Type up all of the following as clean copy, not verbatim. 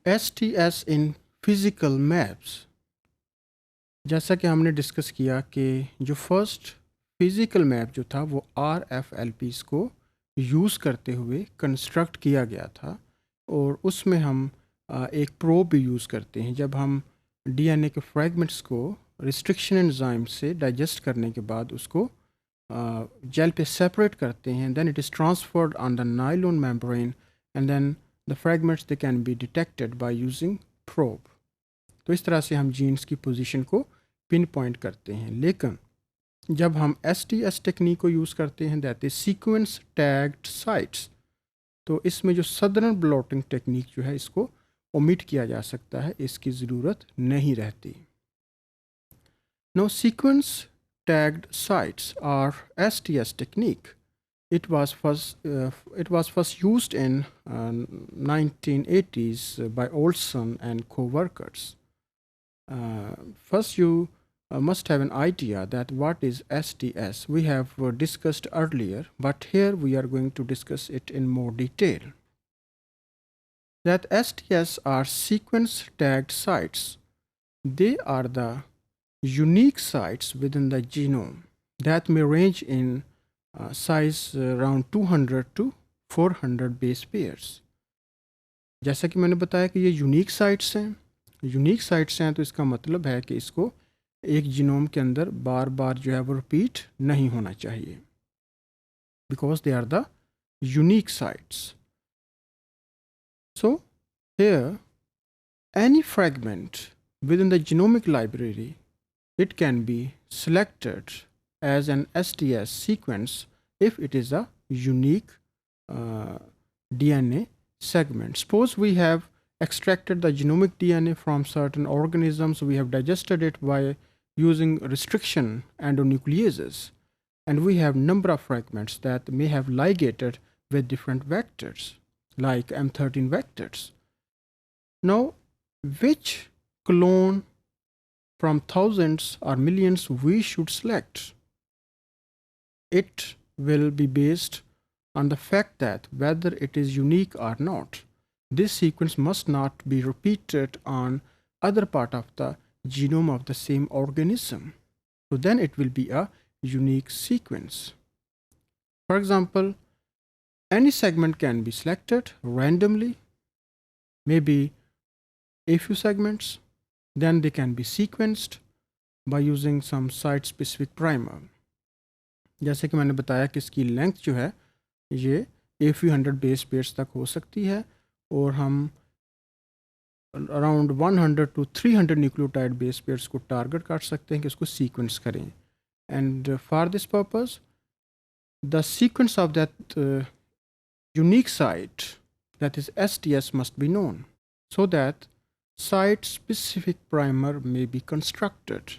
STS इन physical maps. जैसा कि हमने डिस्कस किया कि जो फर्स्ट फिज़िकल मैप जो था वो RFLPs को यूज़ करते हुए कंस्ट्रक्ट किया गया था, और उसमें हम एक प्रोब भी यूज़ करते हैं। जब हम DNA के फ्रैगमेंट्स को रिस्ट्रिक्शन एंजाइम से डाइजेस्ट करने के बाद उसको जेल पे सेपरेट करते हैं, then it is transferred on the nylon membrane, and then the fragments they can be detected by using probe. तो इस तरह से हम जीन्स की पोजीशन को पिन पॉइंट करते हैं। लेकिन जब हम STS टेक्निक को यूज़ करते हैं, that is sequence tagged sites, तो इसमें जो सदर्न ब्लॉटिंग टेक्निक जो है इसको ओमिट किया जा सकता है, इसकी ज़रूरत नहीं रहती। No sequence tagged sites or STS technique. It was first used in 1980s by Olson and co-workers. First, you must have an idea that what is STS. We have discussed earlier, but here we are going to discuss it in more detail. That STS are sequence tagged sites. They are the unique sites within the genome that may range in size around 200 to 400 base pairs. जैसा कि मैंने बताया कि ये unique sites हैं, तो इसका मतलब है कि इसको एक जीनोम के अंदर बार बार जो है वो रिपीट नहीं होना चाहिए, because they are the unique sites. So here any fragment within the genomic library, it can be selected as an STS sequence if it is a unique DNA segment. Suppose we have extracted the genomic DNA from certain organisms, we have digested it by using restriction endonucleases, and we have number of fragments that may have ligated with different vectors, like M13 vectors. Now, which clone from thousands or millions we should select? It will be based on the fact that whether it is unique or not, this sequence must not be repeated on other part of the genome of the same organism. So then it will be a unique sequence. For example, any segment can be selected randomly, maybe a few segments, then they can be sequenced by using some site-specific primer. जैसे कि मैंने बताया कि इसकी length जो है ये a few hundred base pairs तक हो सकती है, और हम around 100 to 300 nucleotide base pairs को टारगेट कर सकते हैं कि उसको सीक्वेंस करें. And for this purpose the sequence of that unique site, that is STS, must be known so that site-specific primer may be constructed.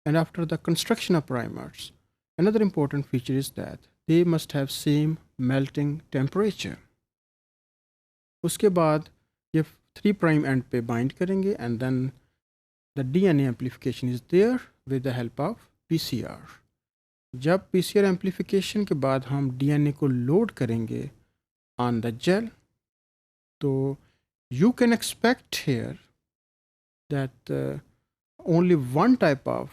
And after the construction of primers, another important feature is that they must have same melting temperature. उसके बाद ये 3' end पे bind करेंगे, and then the DNA amplification is there with the help of PCR. जब PCR amplification के बाद हम DNA को लोड करेंगे ऑन द जेल, तो you can expect here that only one type of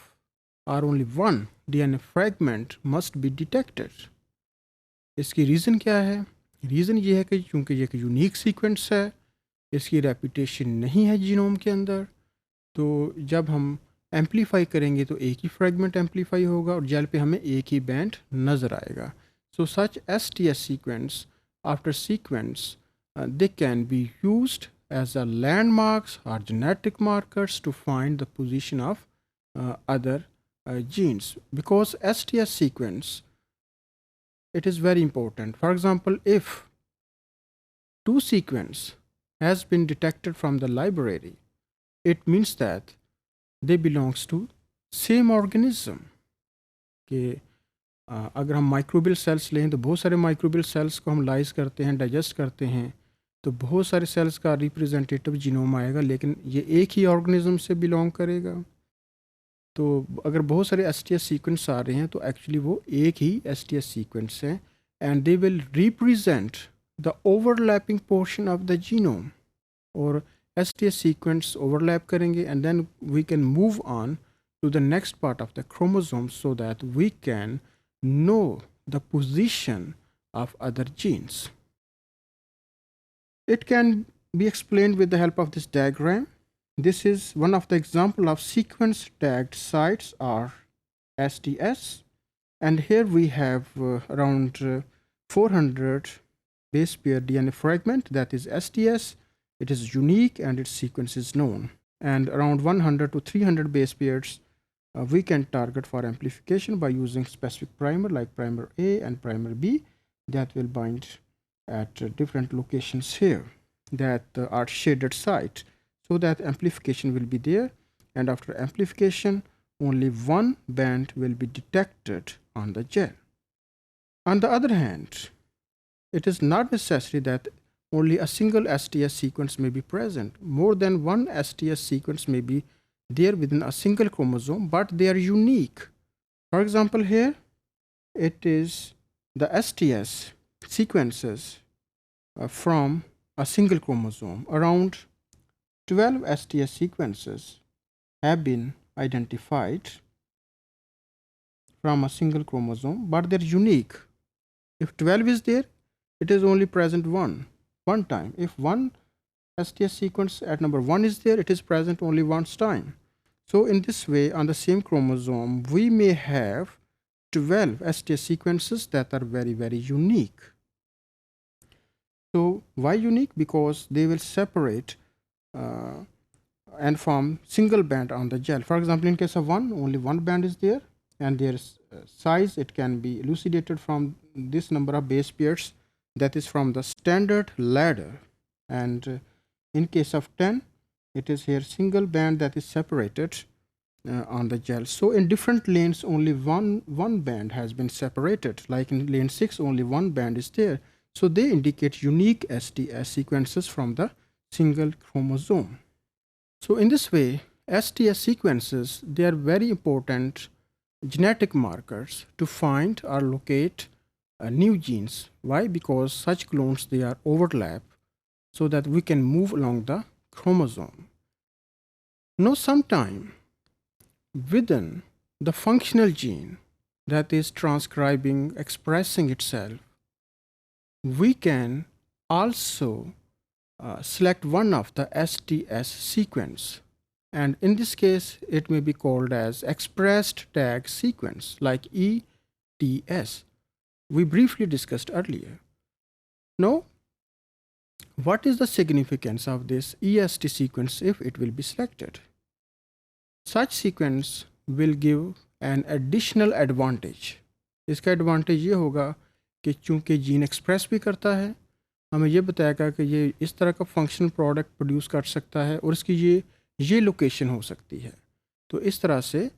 or only one DNA fragment must be detected. इसकी reason क्या है? रीज़न ये है कि चूँकि ये एक यूनिक सीक्वेंस है, इसकी रेपुटेशन नहीं है जीनोम के अंदर, तो जब हम एम्पलीफाई करेंगे तो एक ही फ्रैगमेंट एम्पलीफाई होगा और जेल पे हमें एक ही बैंड नज़र आएगा. सो सच STS sequence after sequence they can be used as a landmarks or genetic markers to find the position of other genes, because STS sequence, it is very important. For example, if two sequence has been detected from the library, it means that they belongs to same organism. कि अगर हम microbial sales लें तो बहुत सारे microbial sales को हम lies करते हैं, डाइजेस्ट करते हैं, तो बहुत सारे सेल्स का रिप्रेजेंटेटिव जीनोम आएगा, लेकिन ये एक ही ऑर्गेनिज्म से बिलोंग करेगा. तो अगर बहुत सारे STS सीक्वेंस आ रहे हैं तो एक्चुअली वो एक ही STS सीक्वेंस है, and they will represent the overlapping portion of the genome. और STS sequence overlap करेंगे and then we can move on to the next part of the chromosome so that we can know the position of other genes. It can be explained with the help of this diagram. This is one of the example of sequence tagged sites or STS, and here we have around 400 base pair DNA fragment, that is STS. It is unique and its sequence is known, and around 100 to 300 base pairs we can target for amplification by using specific primer like primer A and primer B that will bind at different locations here that are shaded site, so that amplification will be there, and after amplification only one band will be detected on the gel. On the other hand, it is not necessary that only a single STS sequence may be present. More than one STS sequence may be there within a single chromosome, but they are unique. For example, here it is the STS sequences from a single chromosome. Around 12 STS sequences have been identified from a single chromosome, but they're unique. If 12 is there, it is only present one time. If one STS sequence at number 1 is there, it is present only once time. So in this way, on the same chromosome, we may have 12 STS sequences that are very, very unique. So why unique? Because they will separate and form single band on the gel. For example, in case of one, only one band is there, and their size, it can be elucidated from this number of base pairs, that is from the standard ladder. And in case of 10, it is here single band that is separated on the gel. So in different lanes, only one band has been separated. Like in lane 6, only one band is there. So they indicate unique STS sequences from the single chromosome. So in this way, STS sequences, they are very important genetic markers to find or locate new genes. Why? Because such clones, they are overlap so that we can move along the chromosome. Now, sometime within the functional gene that is transcribing, expressing itself, we can also select one of the STS sequence, and in this case it may be called as expressed tag sequence like ETS we briefly discussed earlier. Now, what is the significance of this EST sequence if it will be selected? Such sequence will give an additional advantage. इसका advantage ये होगा कि चूंकि gene express भी करता है, हमें ये बताएगा कि ये इस तरह का फंक्शनल प्रोडक्ट प्रोड्यूस कर सकता है और इसकी ये लोकेशन हो सकती है. तो इस तरह से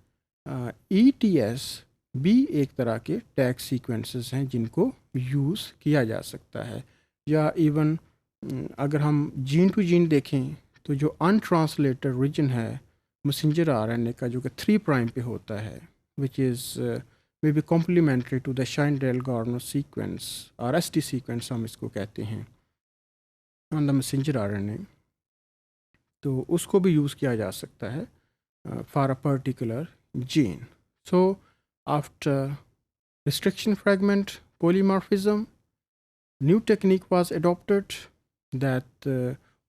ETS भी एक तरह के टैग सीक्वेंसेस हैं जिनको यूज़ किया जा सकता है. या इवन अगर हम जीन टू जीन देखें तो जो अनट्रांसलेटेड रीजन है मैसेंजर RNA का जो कि 3 प्राइम पे होता है, which is may be complementary to the Shine Dalgarno sequence और ST सीक्वेंस हम इसको कहते हैं ऑन द मैसेंजर RNA, तो उसको भी यूज़ किया जा सकता है for a particular gene. So after restriction fragment polymorphism, new technique was adopted that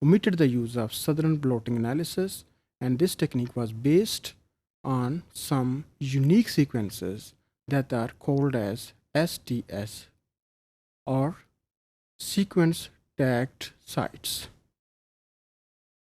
omitted the use of Southern blotting analysis, and this technique was based on some unique sequences that are called as STS or sequence tagged sites.